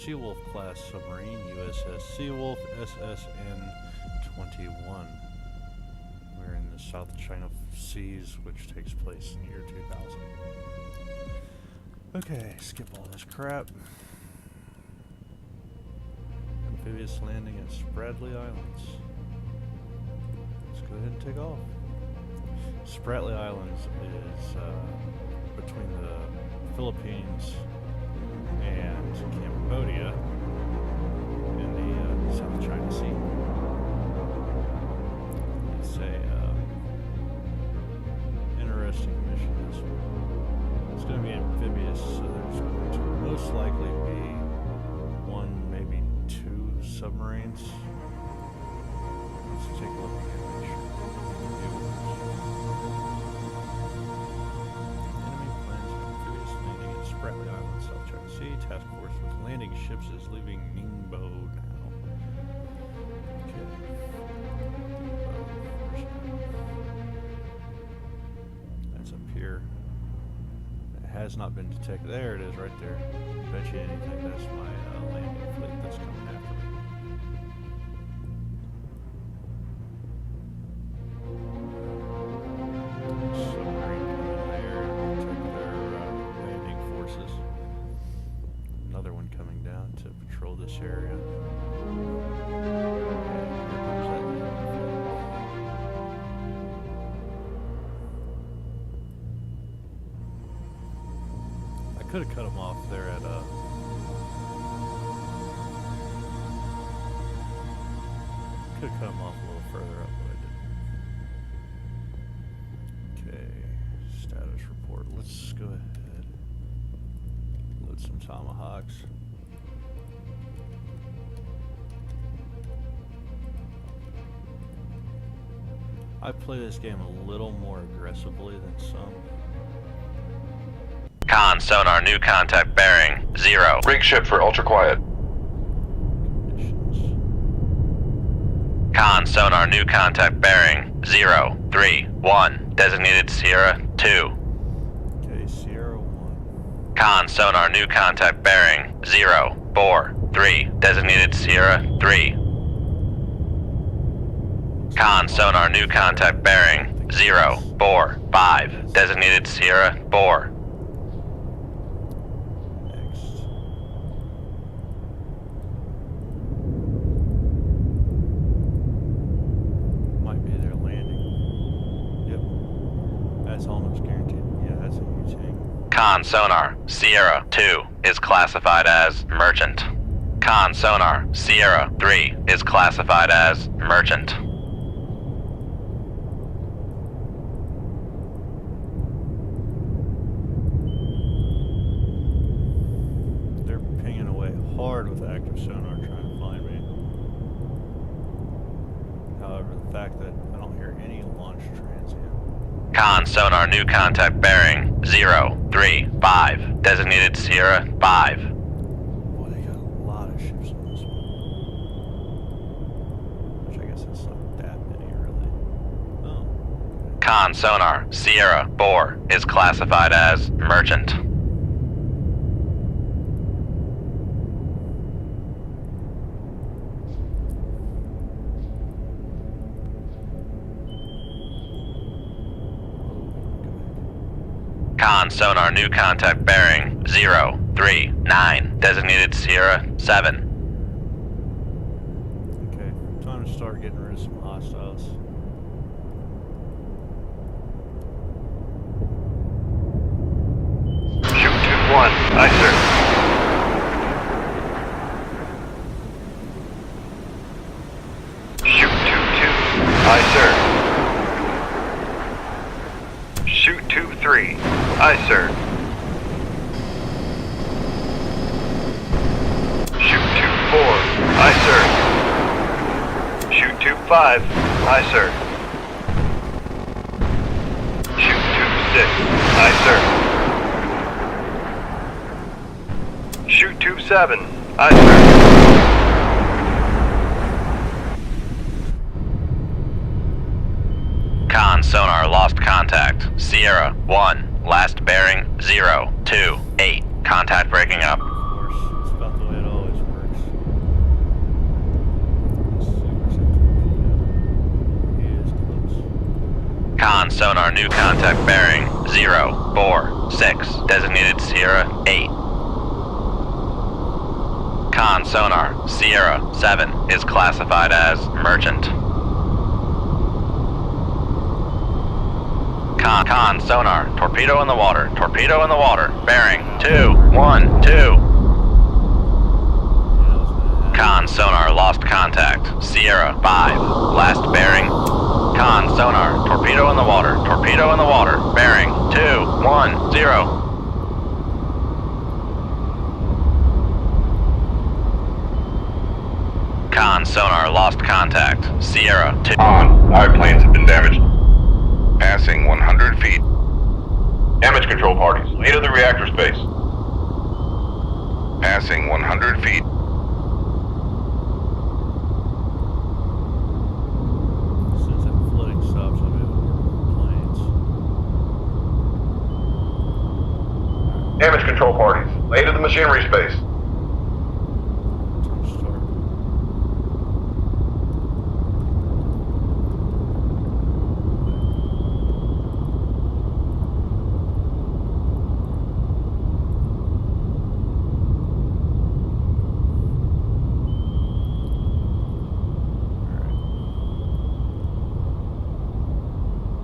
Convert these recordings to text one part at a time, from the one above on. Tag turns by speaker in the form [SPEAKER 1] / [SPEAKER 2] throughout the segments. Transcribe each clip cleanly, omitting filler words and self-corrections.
[SPEAKER 1] Seawolf class submarine, USS Seawolf, SSN-21. We're in the South China Seas, which takes place in the year 2000. Okay, skip all this crap. Amphibious landing at Spratly Islands. Let's go ahead and take off. Spratly Islands is between the Philippines and Cambodia in the South China Sea. It's a interesting mission, this one. It's going to be amphibious, so there's going to most likely be one, maybe two submarines. Let's take a look at the picture. Enemy plans an amphibious landing at Spratly Island, South China Sea. Task force with landing ships is leaving Ningbo now. Okay. That's up here. It has not been detected. There it is, right there. Bet you anything that's my landing fleet that's coming after me. Submarine coming there to protect their landing forces. Another one coming down to patrol this area. And here comes that landing fleet. I could have cut them off there at could have cut them off a little further up, but I didn't. Okay, status report. Let's go ahead. Load some Tomahawks. I play this game a little more aggressively than some.
[SPEAKER 2] Con sonar, new contact bearing 0.
[SPEAKER 3] Rig ship for ultra quiet.
[SPEAKER 1] Conditions.
[SPEAKER 2] Con sonar, new contact bearing 0, 3, 1. Designated Sierra 2.
[SPEAKER 1] Okay, Sierra 1.
[SPEAKER 2] Con sonar, new contact bearing 0, 4, 3. Designated Sierra 3. Con sonar, new contact bearing 0, 4, 5. Designated Sierra 4.
[SPEAKER 1] Next. Might be their landing. Yep. That's almost guaranteed. Yeah, that's a huge thing.
[SPEAKER 2] Con sonar, Sierra 2 is classified as merchant. Con sonar, Sierra 3 is classified as merchant.
[SPEAKER 1] They're pinging away hard with active sonar trying to find me. However, the fact that I don't hear any launch transient.
[SPEAKER 2] Con sonar, new contact bearing 0, 3, 5. Designated Sierra 5.
[SPEAKER 1] Boy, they got a lot of ships on this one. Which I guess it's not that many, really. Oh.
[SPEAKER 2] Con sonar, Sierra 4 is classified as merchant. Con sonar, new contact bearing 0, 3, 9. Designated Sierra 7.
[SPEAKER 1] Okay, time to start getting rid of some hostiles.
[SPEAKER 3] Shoot 2-1. Aye, sir. Shoot 2-2. Aye, sir. Shoot 2-3. Aye, sir. Shoot 2-4. Aye, sir. Shoot 2-5. Aye, sir. Shoot 2-6. Aye, sir. Shoot 2-7. Aye, sir.
[SPEAKER 2] Con sonar, lost contact. Sierra 1. Last bearing 0, 2, 8. Contact breaking up.
[SPEAKER 1] Of course, it's about the way it always
[SPEAKER 2] Con sonar new contact bearing 046, designated Sierra 8. Con sonar Sierra 7 is classified as merchant. Con sonar, torpedo in the water, bearing 212. Con sonar lost contact, Sierra 5, last bearing. Con sonar, torpedo in the water, bearing 210. Con sonar lost contact, Sierra 2.
[SPEAKER 3] On. Our planes have been damaged. Passing 100 feet. Damage control parties. Lead of the reactor space. Passing 100 feet.
[SPEAKER 1] Since that flooding stops, I'll be able to work with planes.
[SPEAKER 3] Damage control parties. Lead of the machinery space.
[SPEAKER 1] Turn start.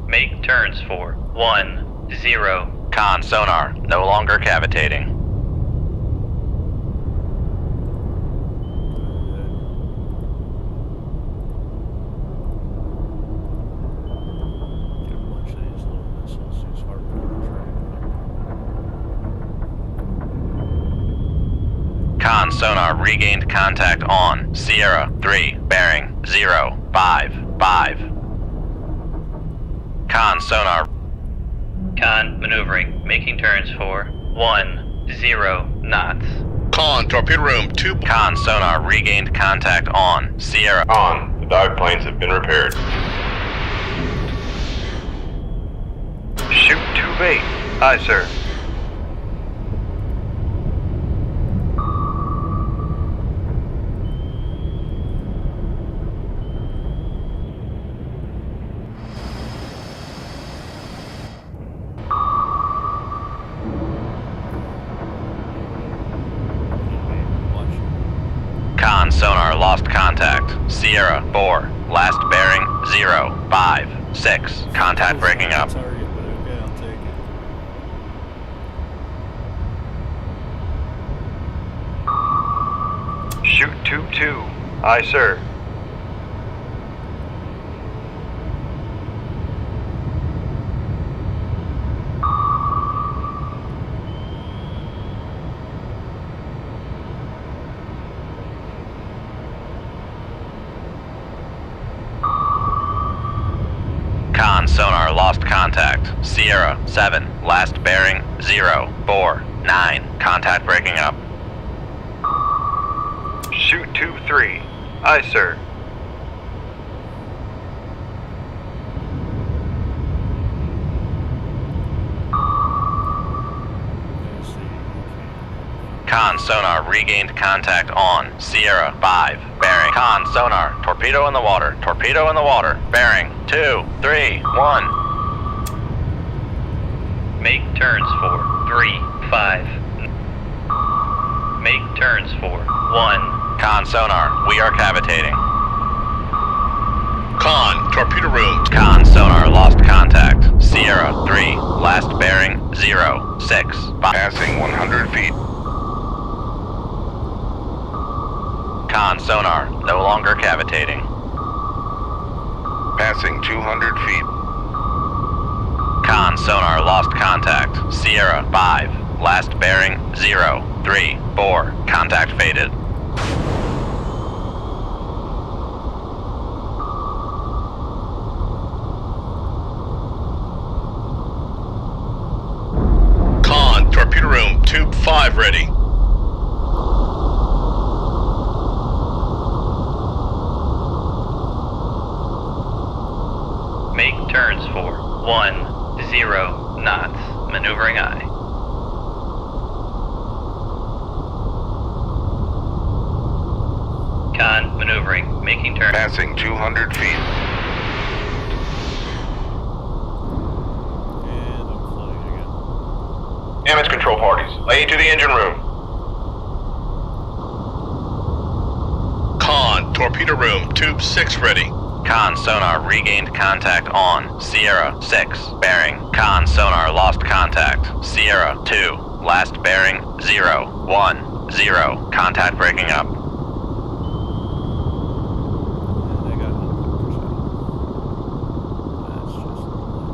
[SPEAKER 2] Make turns for 10. Con sonar, no longer cavitating.
[SPEAKER 1] Get a bunch of these little missiles, these harpooners right
[SPEAKER 2] Con sonar regained contact on Sierra 3, bearing 055. Con sonar. Con maneuvering, making turns for 10 knots.
[SPEAKER 3] Con, torpedo room 2.
[SPEAKER 2] Con sonar regained contact on Sierra.
[SPEAKER 3] On. The dive planes have been repaired. Shoot tube 8. Aye, sir.
[SPEAKER 2] Con sonar lost contact. Sierra 4, last bearing 056. Contact breaking up.
[SPEAKER 1] target, but okay, I'll take it.
[SPEAKER 3] Shoot tube 2. Aye, sir.
[SPEAKER 2] Con sonar lost contact. Sierra 7, last bearing 049. Contact breaking up.
[SPEAKER 3] Shoot tube 3. Aye, sir.
[SPEAKER 1] Let's see.
[SPEAKER 2] Con sonar regained contact on Sierra 5, bearing. Con sonar, torpedo in the water, bearing 231. Make turns for 35. Make turns for 1. Con sonar, we are cavitating.
[SPEAKER 3] Con, torpedo room.
[SPEAKER 2] Con sonar lost contact. Sierra 3, last bearing 06.
[SPEAKER 3] Passing 100 feet.
[SPEAKER 2] Con sonar, no longer cavitating.
[SPEAKER 3] Passing 200 feet.
[SPEAKER 2] Con sonar lost contact. Sierra 5, last bearing 034. Contact faded.
[SPEAKER 3] Con, torpedo room, tube 5 ready.
[SPEAKER 2] Make turns for 10 knots. Maneuvering aye. Con maneuvering, making turn.
[SPEAKER 3] Passing 200 feet. control parties. Lay to the engine room.
[SPEAKER 4] Con, torpedo room, tube 6 ready.
[SPEAKER 2] Con sonar regained contact on Sierra 6 bearing. Con sonar lost contact. Sierra 2 last bearing 010. Contact breaking up.
[SPEAKER 1] Yeah, they got helicopters out. That's just lovely.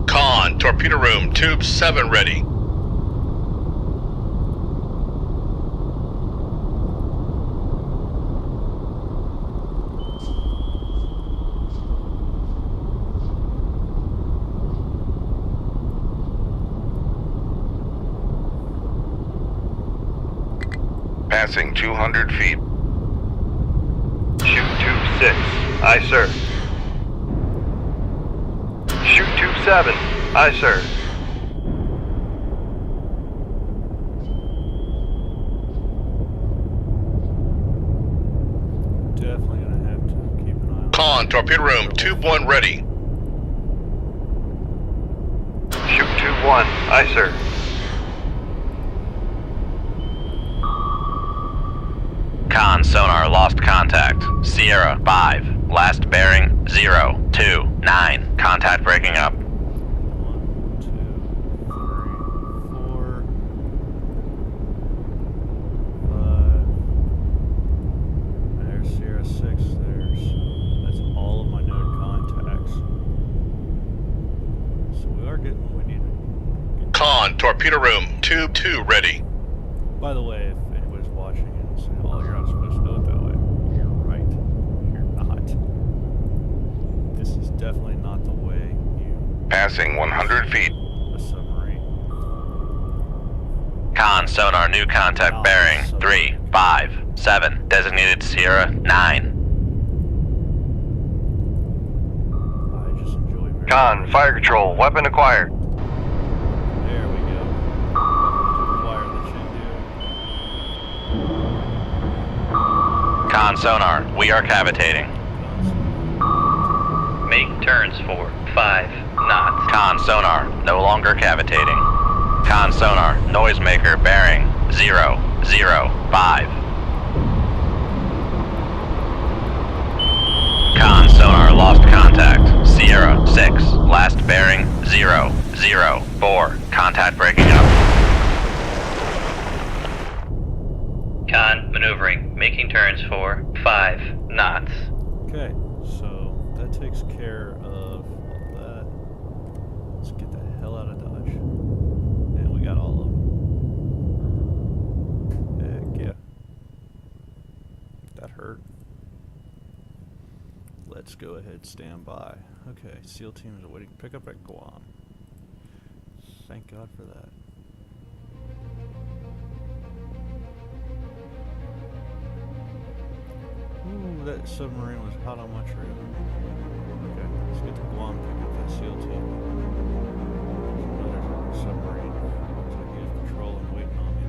[SPEAKER 4] Con, torpedo room, tube 7 ready.
[SPEAKER 3] Passing 200 feet.
[SPEAKER 5] Shoot tube 6. Aye, sir. Shoot tube 7. Aye, sir.
[SPEAKER 1] Definitely gonna have to keep an eye on.
[SPEAKER 4] Con, torpedo room, tube 1 ready.
[SPEAKER 5] Shoot tube 1. Aye, sir.
[SPEAKER 2] Con sonar lost contact. Sierra 5 last bearing 029. Contact breaking up.
[SPEAKER 1] 1, 2, 3, 4, 5. There's Sierra 6. That's all of my known contacts. So we are getting what we need.
[SPEAKER 4] Con, torpedo room, tube 2 ready.
[SPEAKER 1] By the way, if anybody's watching and saying, "Oh, you're not supposed to do it that way," you're right. You're not. This is definitely not the way you
[SPEAKER 3] Passing 100 feet.
[SPEAKER 1] a submarine.
[SPEAKER 2] Con sonar new contact bearing 357. Designated Sierra 9.
[SPEAKER 1] I just enjoy very
[SPEAKER 5] Con,
[SPEAKER 1] much.
[SPEAKER 5] fire control. Weapon acquired.
[SPEAKER 1] There we go. Acquire the Chindu.
[SPEAKER 2] Con sonar, we are cavitating.
[SPEAKER 6] Make turns for 5 knots.
[SPEAKER 2] Con sonar, no longer cavitating. Con sonar, noisemaker bearing 005. Con sonar lost contact. Sierra 6, last bearing 004. Contact breaking up.
[SPEAKER 6] Con maneuvering, making turns for 5 knots.
[SPEAKER 1] Okay, so that takes care of all that. Let's get the hell out of Dodge. And we got all of them. Heck yeah. That hurt. Let's go ahead, stand by. Okay, SEAL teams are waiting to pick up at Guam. Thank God for that. Ooh, that submarine was hot on my trail. Okay, let's get to Guam and pick up that SEAL team. There's another submarine. Looks like he was patrolling, waiting on me.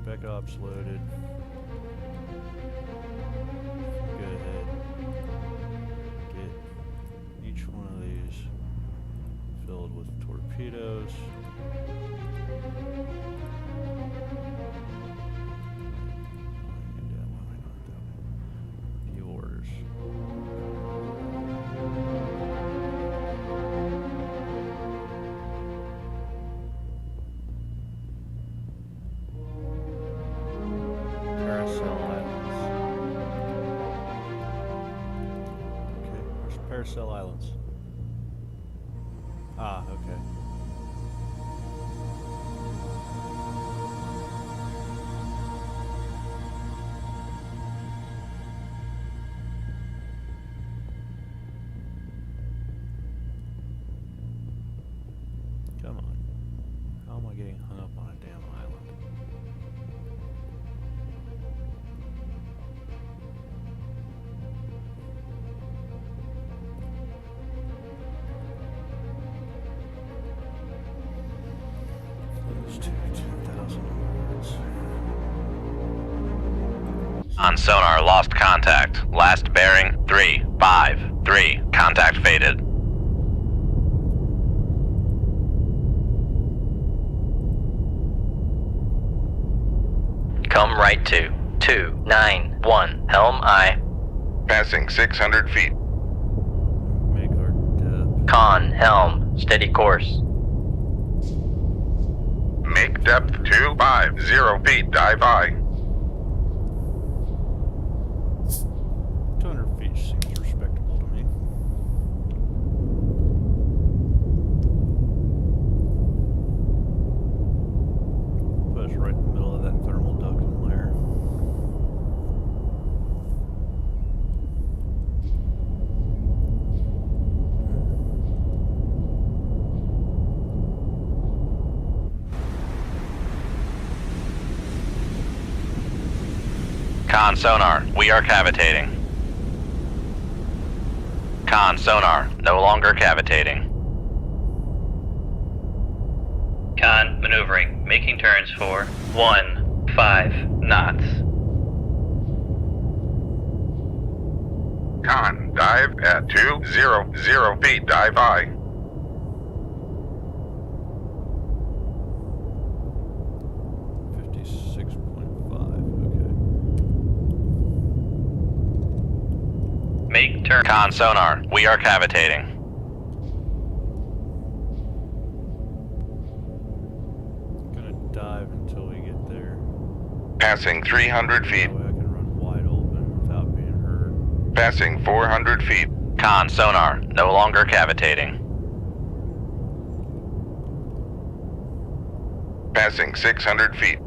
[SPEAKER 1] Spec ops loaded. Go ahead. Get each one of these filled with torpedoes. View orders. Paracel Islands. Ah, okay. getting hung up on a damn island? Close to 10,000 yards.
[SPEAKER 2] On sonar, lost contact. Last bearing, 353. Contact faded. Come right to 291 Helm I.
[SPEAKER 3] Passing 600 feet.
[SPEAKER 1] Make our depth.
[SPEAKER 2] Con, helm, steady course.
[SPEAKER 3] Make depth 250 feet. Dive I.
[SPEAKER 1] 200 feet seems respectable to me. Put us right in the middle of that thermal ducting layer.
[SPEAKER 2] Con sonar, we are cavitating. Con sonar, no longer cavitating.
[SPEAKER 6] Con maneuvering, making turns for 15 knots.
[SPEAKER 3] Con, dive at 200 feet. Dive I.
[SPEAKER 1] 56.5, okay.
[SPEAKER 6] Make turn.
[SPEAKER 2] Con sonar, we are cavitating.
[SPEAKER 1] Gonna dive until we get there.
[SPEAKER 3] Passing 300 feet.
[SPEAKER 1] That way I can run wide open without being heard.
[SPEAKER 3] Passing 400 feet.
[SPEAKER 2] Con sonar, no longer cavitating.
[SPEAKER 3] Passing 600 feet.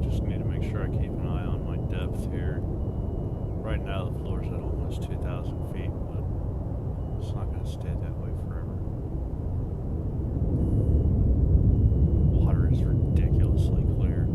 [SPEAKER 1] Just need to make sure I keep an eye on my depth here. Right now the floor's at almost 2,000 feet, but it's not gonna stay that way forever. Water is ridiculously clear.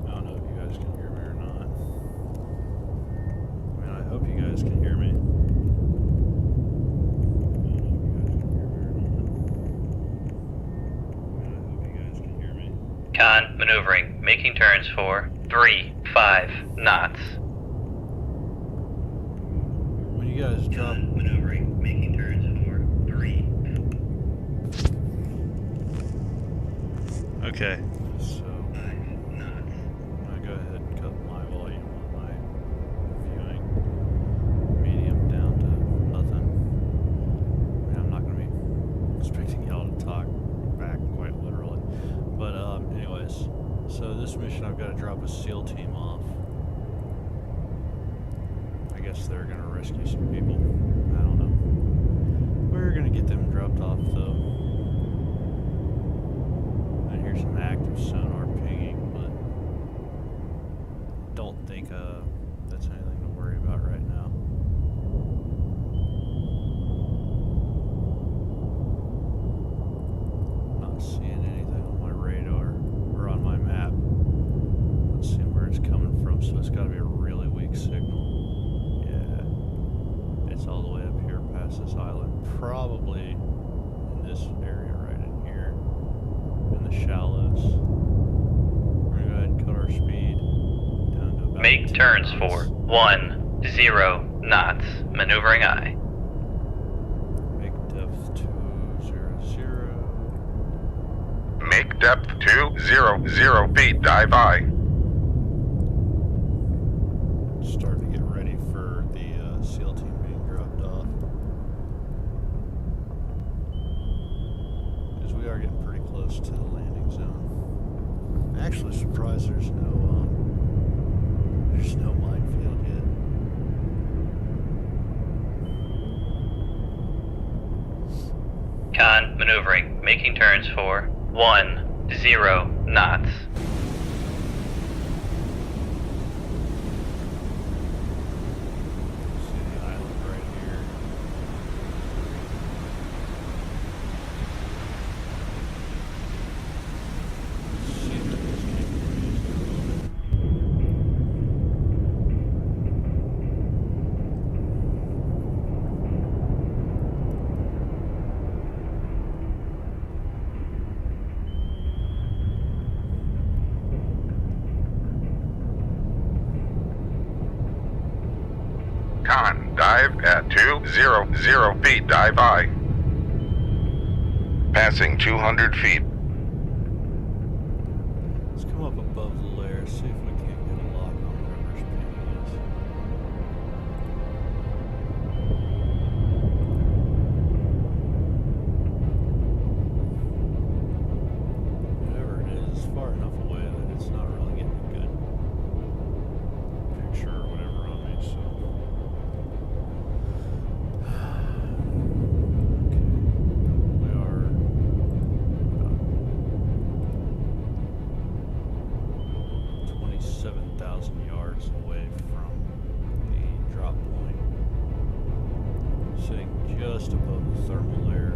[SPEAKER 1] I don't know if you guys can hear me or not. I mean, I hope you guys can hear me. I hope you guys can hear me.
[SPEAKER 6] Con maneuvering, making turns for 35 knots.
[SPEAKER 1] When you guys drop,
[SPEAKER 6] Maneuvering, making turns for 3.
[SPEAKER 1] okay. So I'm gonna go ahead and cut my volume on my viewing medium down to nothing. I mean, I'm not gonna be expecting y'all to talk back quite literally, but anyways. So this mission, I've got to drop a SEAL team off. I guess they're gonna rescue some people. I don't know. We're gonna get them dropped off though. I hear some active sonar pinging, but don't think that's anything to worry about right now. Not seeing anything on my radar or on my map. Not seeing where it's coming from, so it's got to be a really weak signal. Yeah, it's all the way up here past this island, probably in this area right in here, in the shallows. We're gonna go ahead and cut our speed down to about
[SPEAKER 6] Make
[SPEAKER 1] 10
[SPEAKER 6] turns
[SPEAKER 1] knots.
[SPEAKER 6] for 10 knots. Maneuvering I.
[SPEAKER 3] depth 200 feet, dive I.
[SPEAKER 1] Starting to get ready for the SEAL team being dropped off. Because we are getting pretty close to the landing zone. I'm actually surprised there's no minefield yet.
[SPEAKER 6] Con maneuvering, making turns for 10 knots.
[SPEAKER 1] See the island right here. See what this capability is doing.
[SPEAKER 3] Con, dive at 200 feet, dive I. Passing 200 feet.
[SPEAKER 1] Let's come up above the layer, see if we can't get a lock on whatever's pinging us. Whatever it is, it's far enough away that it's not really getting a good picture or whatever on me, so. We are about 27,000 yards away from the drop point. Sitting just above the thermal layer.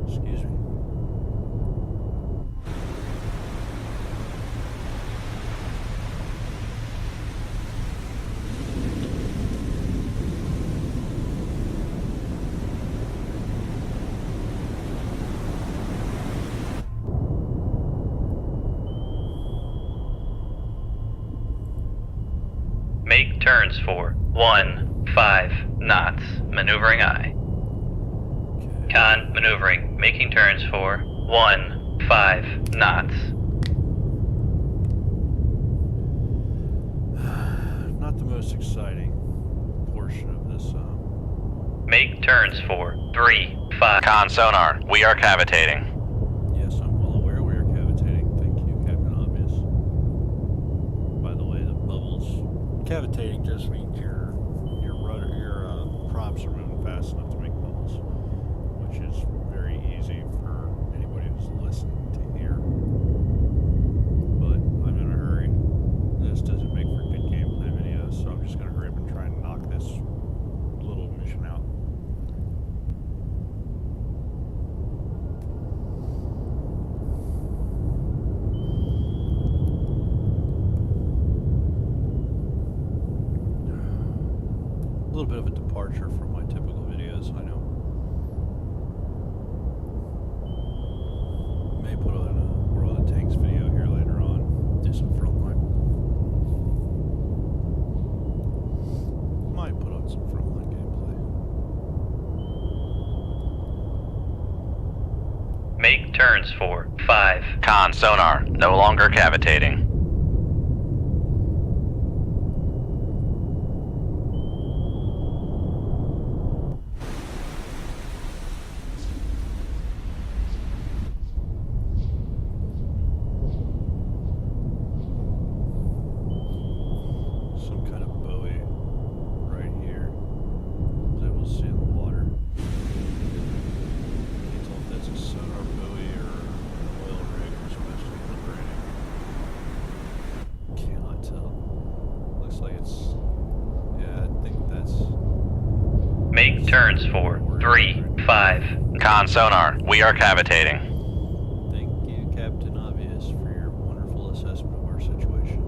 [SPEAKER 1] Excuse me.
[SPEAKER 6] Make turns for 15 knots. Maneuvering I.
[SPEAKER 1] Okay.
[SPEAKER 6] Con maneuvering, making turns for 15 knots.
[SPEAKER 1] Not the most exciting portion of this.
[SPEAKER 6] Make turns for 5.
[SPEAKER 2] Con sonar, we are cavitating.
[SPEAKER 1] Yes, I'm well aware we are cavitating. Thank you, Captain Obvious. By the way, the bubbles. Cavitating just means your rudder, your props are moving fast enough to make bubbles, which is very easy for anybody who's listening to hear. But I'm in a hurry. This doesn't make for good gameplay videos, so I'm just going to hurry up and try and knock this little mission out. A little bit of a departure from my typical videos, I know. May put on a World of Tanks video here later on. Do some frontline. Might put on some frontline gameplay.
[SPEAKER 6] Make turns for 5.
[SPEAKER 2] Con sonar, no longer cavitating.
[SPEAKER 1] Some kind of buoy right here that we'll see in the water. Can't tell if that's a sonar buoy or an oil rig we're supposed to be liberating. Cannot tell. Looks like it's. Yeah, I think that's.
[SPEAKER 6] Make turns for 5.
[SPEAKER 2] Con sonar, we are cavitating.
[SPEAKER 1] Thank you, Captain Obvious, for your wonderful assessment of our situation.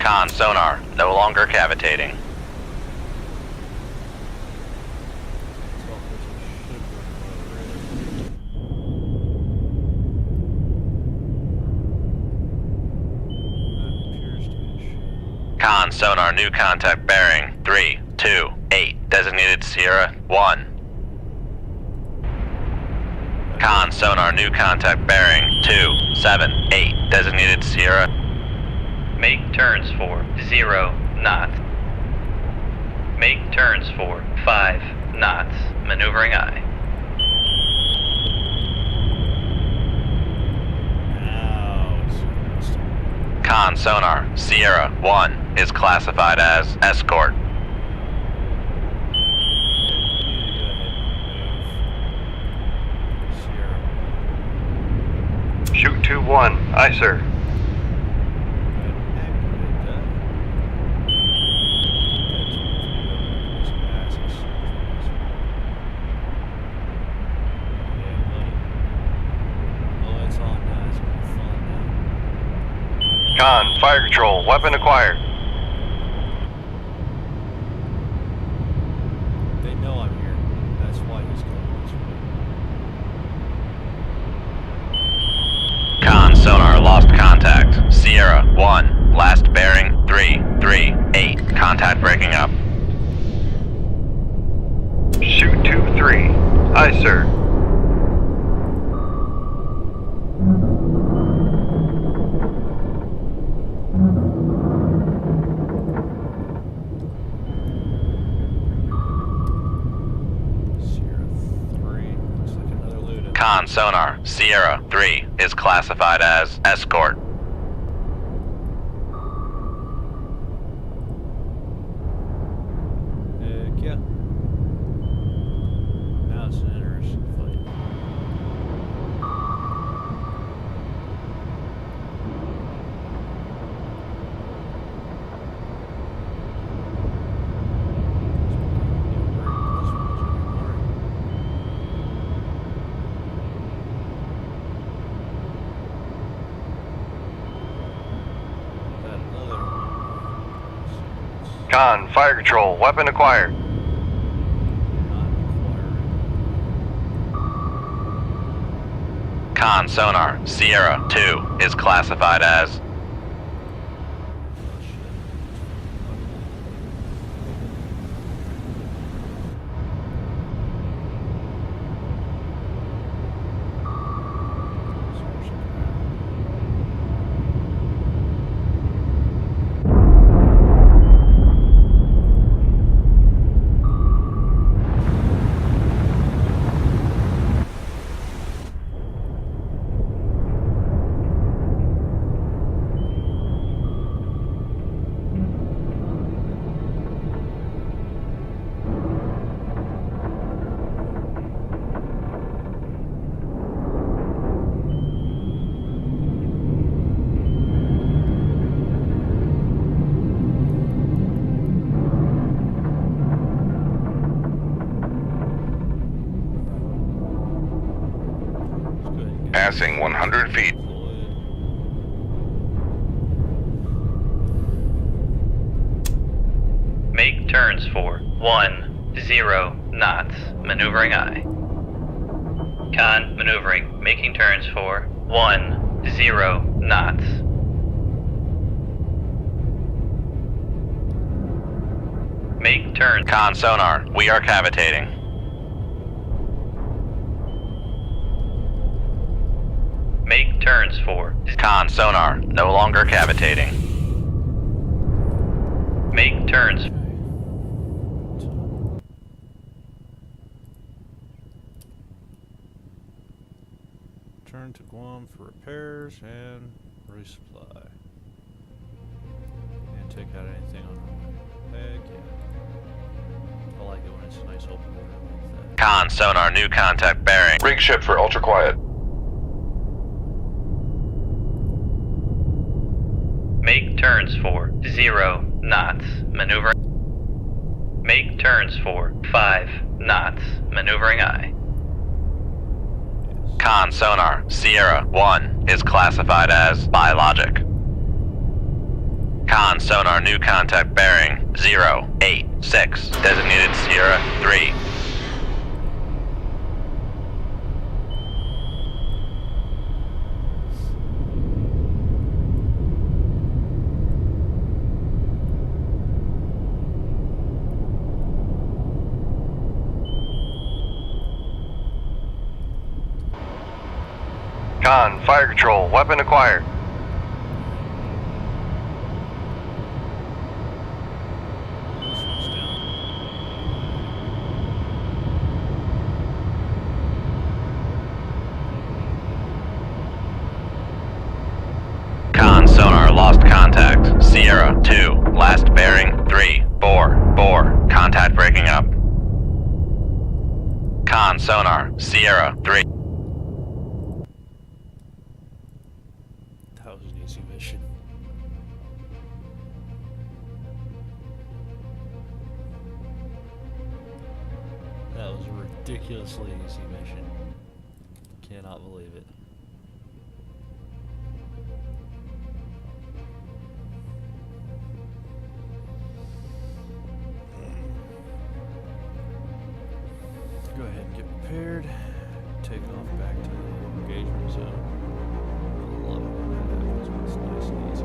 [SPEAKER 2] Con sonar, no longer cavitating. Con sonar, new contact bearing 328, designated Sierra 1. Con sonar, new contact bearing 278, designated Sierra.
[SPEAKER 6] Make turns for 0 knots. Make turns for 5 knots. Maneuvering aye.
[SPEAKER 2] Con sonar, Sierra 1 is classified as escort.
[SPEAKER 5] Shoot 2-1. Aye, sir. Con, fire control, weapon acquired.
[SPEAKER 1] They know I'm here. That's why he's going this way.
[SPEAKER 2] Con sonar, lost contact. Sierra 1, last bearing 338. Contact breaking up.
[SPEAKER 5] Shoot 2-3. Aye, sir.
[SPEAKER 2] Con sonar, Sierra 3 is classified as escort.
[SPEAKER 1] Heck yeah. Now it's an interesting fight.
[SPEAKER 5] Con, fire control, weapon acquired.
[SPEAKER 2] Con sonar, Sierra 2 is classified as
[SPEAKER 3] Passing 100 feet.
[SPEAKER 6] Make turns for 10 knots. Maneuvering aye. Con, maneuvering. Making turns for 10 knots. Make turns.
[SPEAKER 2] Con sonar, we are cavitating.
[SPEAKER 6] Make turns for
[SPEAKER 2] Con sonar, no longer cavitating.
[SPEAKER 6] make turns.
[SPEAKER 1] Turn to Guam for repairs and resupply. And take out anything on the way. Heck yeah. I like it when it's a nice open water like that.
[SPEAKER 2] Con sonar, new contact bearing.
[SPEAKER 3] Rig ship for ultra quiet.
[SPEAKER 6] Make turns for 0 knots. Maneuver. Make turns for 5 knots. Maneuvering aye.
[SPEAKER 2] Con sonar, Sierra 1 is classified as biologic. Con Con sonar, new contact bearing 086. Designated Sierra 3.
[SPEAKER 5] Con, fire control, weapon acquired.
[SPEAKER 1] This one's down.
[SPEAKER 2] Con sonar, lost contact. Sierra 2. Last bearing 344. Contact breaking up. Con sonar, Sierra 3.
[SPEAKER 1] That was an easy mission. That was a ridiculously easy mission. Cannot believe it. Go ahead and get prepared. Take off back to the engagement zone. I love it when that happens when it's nice and easy.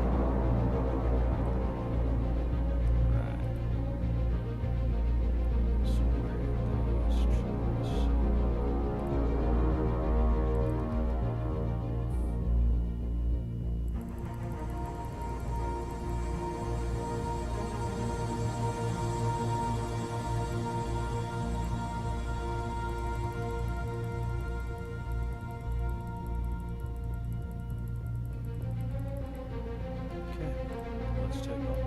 [SPEAKER 1] Right. So where are those troops? Okay, let's take off.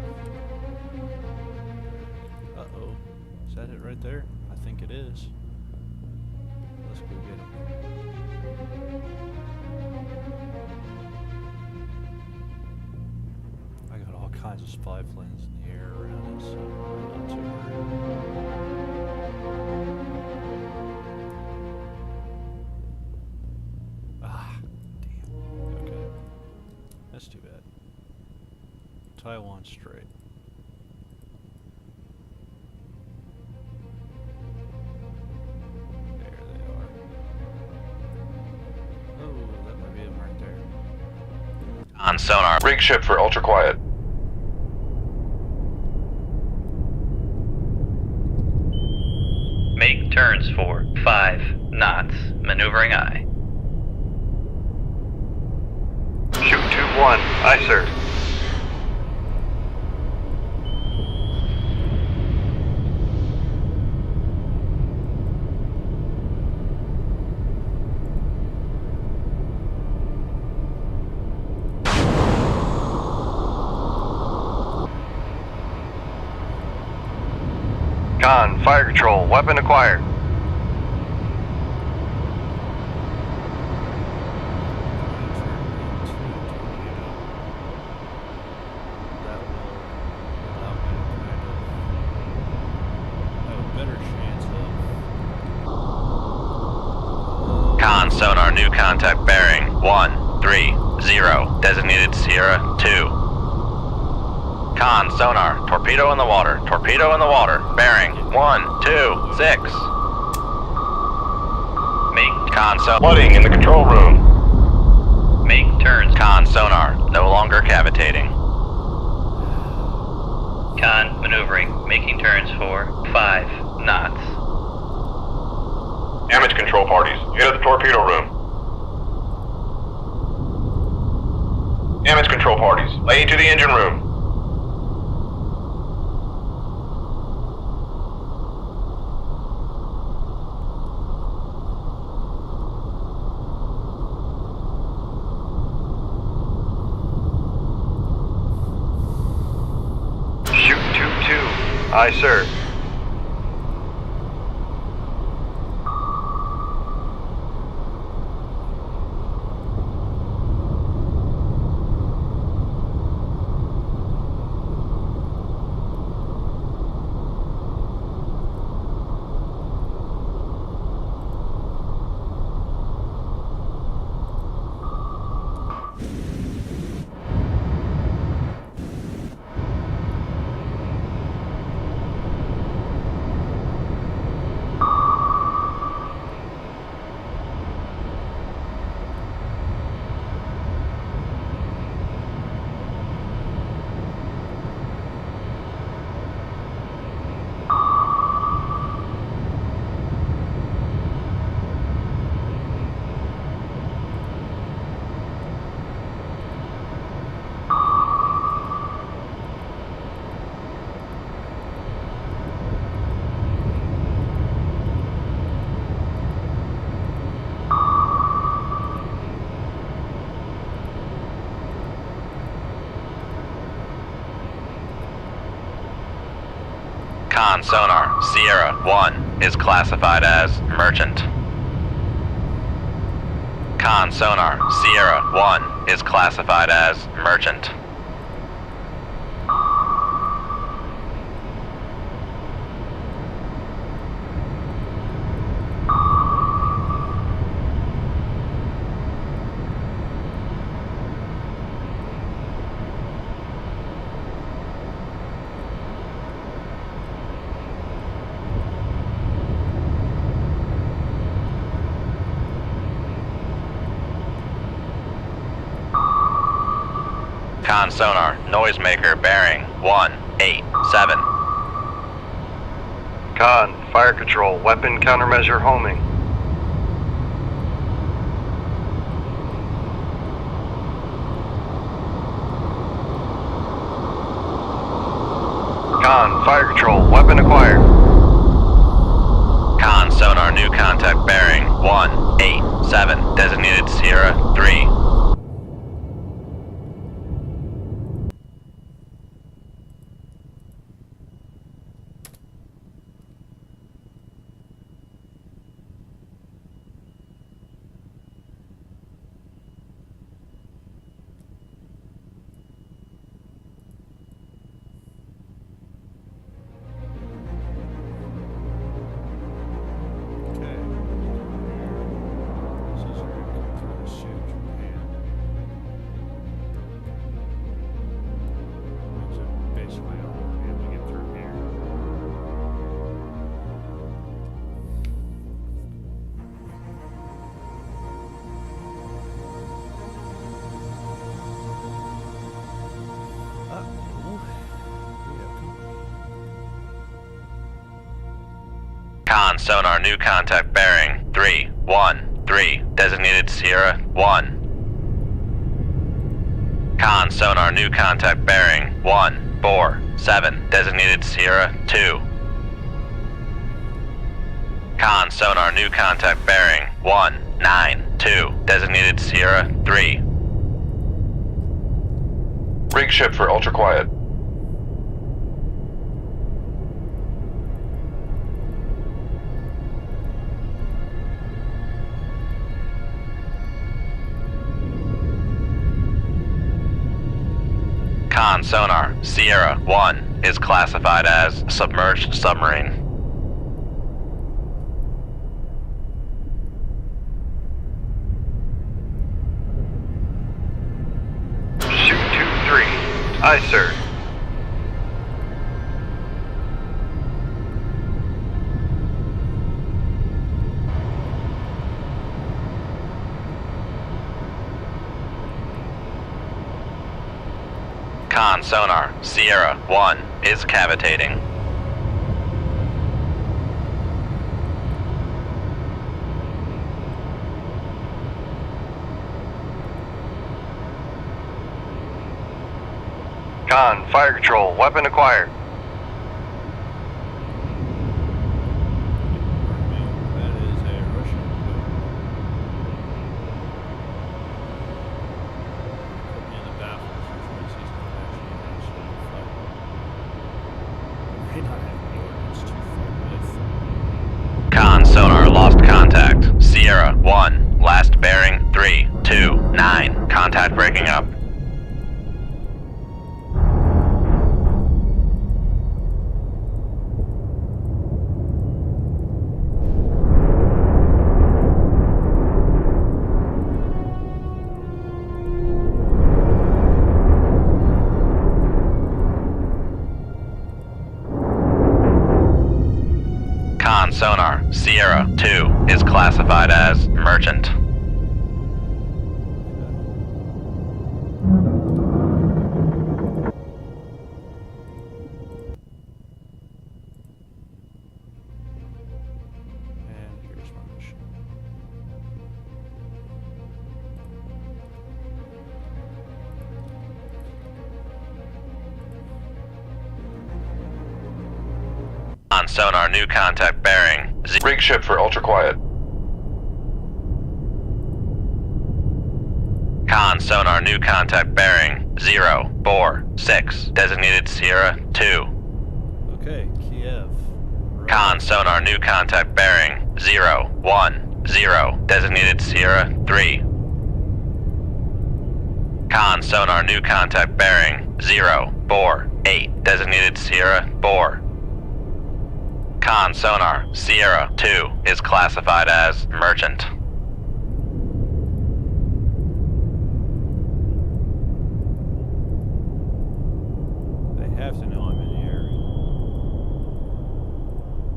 [SPEAKER 1] Uh-oh. Is that it right there? I think it is. Let's go get him. I got all kinds of spy planes in the air around us, so I'm not too worried. Ah, damn. Okay. That's too bad. Taiwan Strait. There they are. Oh, that might be them right there.
[SPEAKER 2] Con sonar.
[SPEAKER 3] Rig ship for ultra quiet.
[SPEAKER 6] Make turns for 5 knots. Maneuvering aye.
[SPEAKER 5] Shoot 2-1. Aye, sir. Con, fire control, weapon acquired.
[SPEAKER 1] That will allow me to kind of have a better chance of.
[SPEAKER 2] Con sonar, new contact bearing 130. Designated Sierra 2. Con sonar, torpedo in the water, torpedo in the water, bearing 126.
[SPEAKER 6] Make
[SPEAKER 2] Con sonar,
[SPEAKER 3] Flooding in the control room.
[SPEAKER 6] make turns.
[SPEAKER 2] con sonar, no longer cavitating.
[SPEAKER 6] Con maneuvering. Making turns for 5 knots.
[SPEAKER 3] Damage control parties. Get to the torpedo room. Damage control parties. Lay to the engine room.
[SPEAKER 5] Shoot 2-2. Aye, sir.
[SPEAKER 2] Con sonar, Sierra 1 is classified as merchant. Con sonar, Sierra 1 is classified as merchant. Con sonar, noisemaker bearing 187.
[SPEAKER 5] Con, fire control, weapon countermeasure homing. Con, fire control, weapon acquired.
[SPEAKER 2] Con sonar, new contact bearing 187, designated Sierra 3.
[SPEAKER 1] Okay. This is where you come through this huge pan. So basically, all we'll be able to get through here.
[SPEAKER 2] Con sonar, new contact bearing 313, designated Sierra 1. Con sonar, new contact bearing 147, designated Sierra 2. Con sonar, new contact bearing 192, designated Sierra 3.
[SPEAKER 3] Rig ship for ultra quiet.
[SPEAKER 2] Con sonar, Sierra 1 is classified as submerged submarine.
[SPEAKER 5] Shoot 2-3. Aye, sir.
[SPEAKER 2] Con sonar, Sierra 1 is cavitating.
[SPEAKER 5] Con, fire control, weapon acquired.
[SPEAKER 1] That is a Russian boat. Put me in the baffles, which means he's not actually fighting. May not have the ordnance to fight with.
[SPEAKER 2] Con sonar, lost contact. Sierra 1, last bearing 329. Contact breaking up. Con sonar, Sierra 2 is classified as merchant.
[SPEAKER 1] And here's my mission.
[SPEAKER 2] On sonar, new contact bearing.
[SPEAKER 3] Rig ship for ultra quiet.
[SPEAKER 2] Con sonar, new contact bearing 046, designated Sierra 2.
[SPEAKER 1] Okay, Okay, Kiev. Right.
[SPEAKER 2] Con sonar, new contact bearing 010. Designated Sierra 3. Con sonar, new contact bearing 048. Designated Sierra 4. Con sonar, Sierra 2 is classified as merchant.
[SPEAKER 1] They have to know I'm in the area.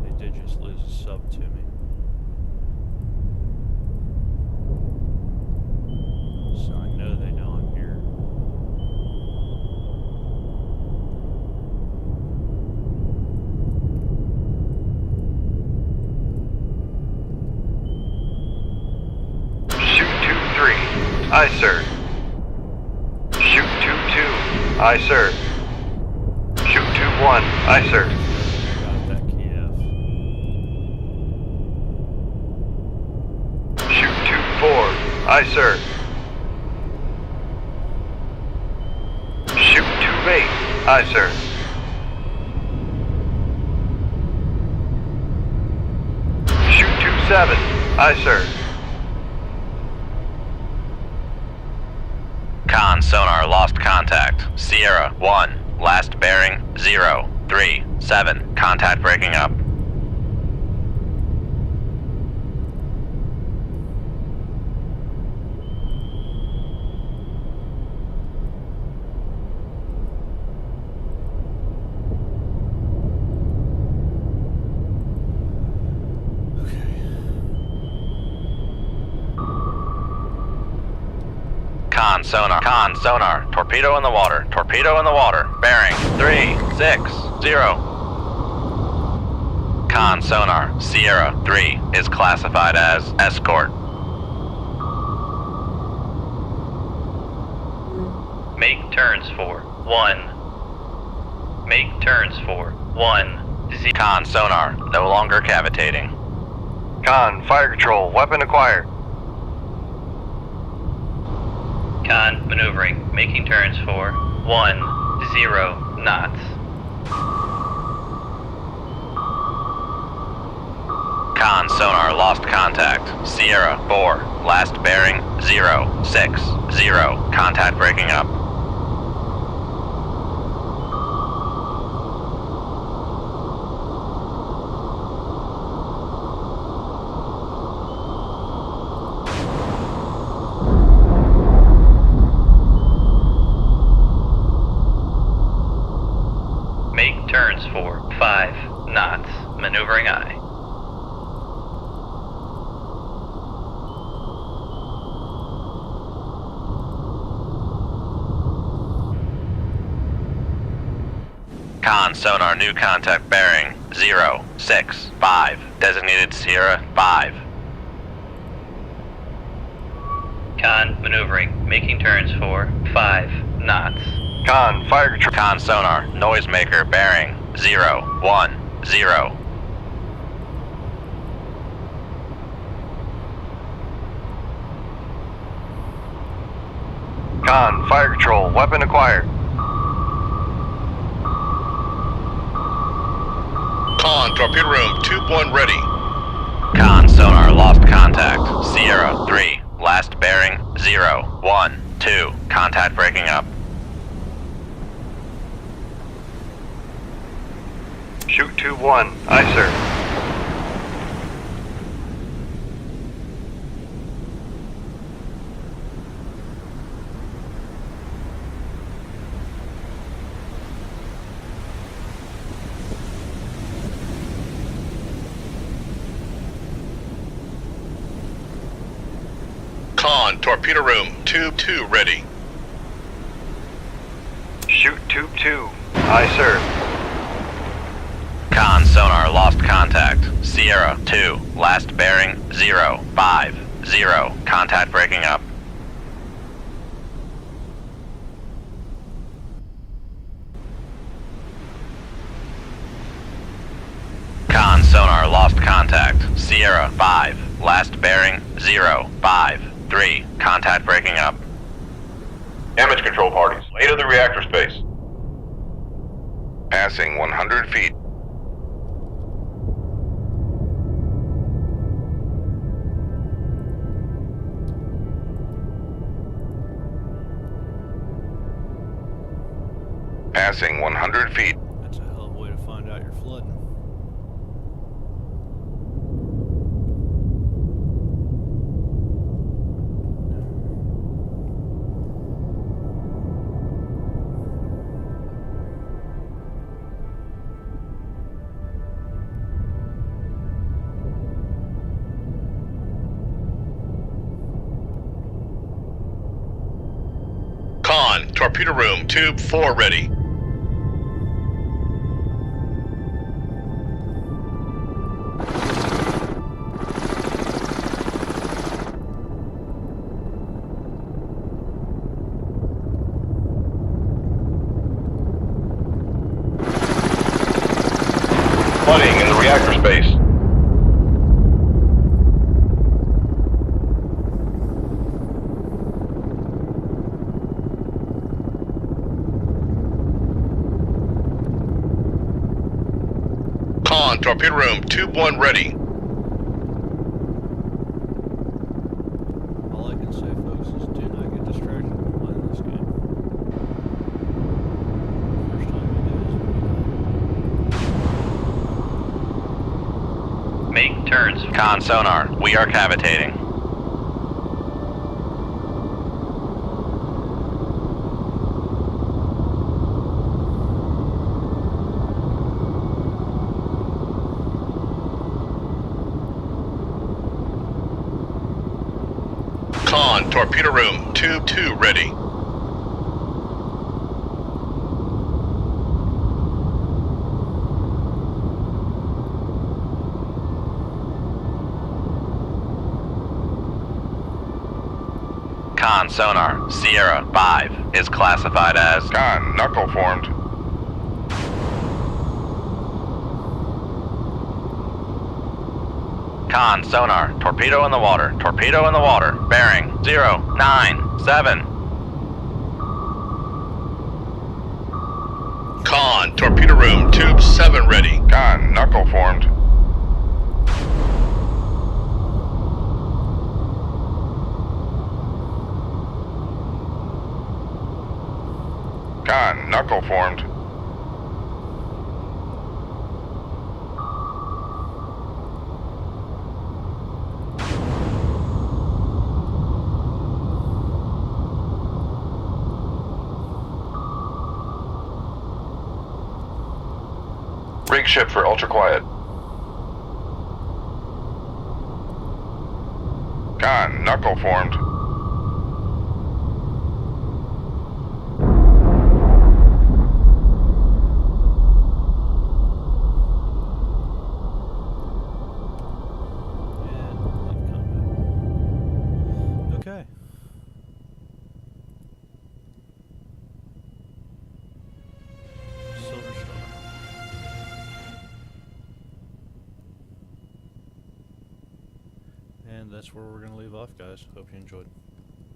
[SPEAKER 1] They did just lose a sub to me. So I know they know I'm here.
[SPEAKER 5] Shoot 2-3. Aye, sir. Shoot 2-2. Aye, sir. Shoot 2-1. Aye, sir.
[SPEAKER 1] Got that, Kiev.
[SPEAKER 5] Shoot 2-4. Aye, sir. Shoot 2-8. Aye, sir. Shoot 2-7. Aye, sir.
[SPEAKER 2] Con sonar, lost contact. Sierra 1. Last bearing 037. Contact breaking up. Con sonar, torpedo in the water, bearing 360. Con sonar, Sierra 3 is classified as escort.
[SPEAKER 6] Make turns for 1. Make turns for 1.
[SPEAKER 2] Con sonar, no longer cavitating.
[SPEAKER 5] Con, fire control, weapon acquired.
[SPEAKER 6] Con maneuvering, making turns for 10 knots.
[SPEAKER 2] Con sonar, lost contact. Sierra 4, last bearing 060. Contact breaking up.
[SPEAKER 6] Make turns for 5 knots, maneuvering aye.
[SPEAKER 2] Con sonar, new contact bearing 065. Designated Sierra 5.
[SPEAKER 6] Con maneuvering, making turns for 5 knots.
[SPEAKER 5] Con, fire control.
[SPEAKER 2] Con sonar, noisemaker bearing 010.
[SPEAKER 5] Con, fire control, weapon acquired.
[SPEAKER 4] Con, torpedo room, tube 1 ready.
[SPEAKER 2] Con sonar, lost contact. Sierra 3, last bearing 012. Contact breaking up.
[SPEAKER 5] Shoot 2-1. Aye, sir.
[SPEAKER 4] Con, torpedo room, tube 2 ready.
[SPEAKER 5] Shoot tube 2. Aye, sir.
[SPEAKER 2] Con sonar, lost contact. Sierra 2, last bearing 050. Contact breaking up. Con sonar, lost contact. Sierra 5, last bearing 053. Contact breaking up.
[SPEAKER 3] Damage control parties, late of the reactor space. Passing 100 feet. 100 feet.
[SPEAKER 1] That's a hell of a way to find out you're flooding.
[SPEAKER 4] Con, torpedo room, tube 4 ready.
[SPEAKER 3] Flooding in the reactor space.
[SPEAKER 4] Con, torpedo room, tube 1 ready.
[SPEAKER 1] All I can say, folks, is do not get distracted when playing this game. First time you do is when you die.
[SPEAKER 6] Make turns.
[SPEAKER 2] Con sonar, we are cavitating.
[SPEAKER 4] Con, torpedo room, tube 2 ready.
[SPEAKER 2] Con sonar, Sierra 5 is classified as
[SPEAKER 3] Con, knuckle formed.
[SPEAKER 2] Con sonar, torpedo in the water, torpedo in the water, bearing 097.
[SPEAKER 4] Con, torpedo room, tube 7 ready.
[SPEAKER 3] Con, knuckle formed. Con, knuckle formed. Rig ship for ultra quiet. Con, knuckle formed.
[SPEAKER 1] And leave combat. Okay. Silver Star. And that's where we're going to leave off, guys. Hope you enjoyed.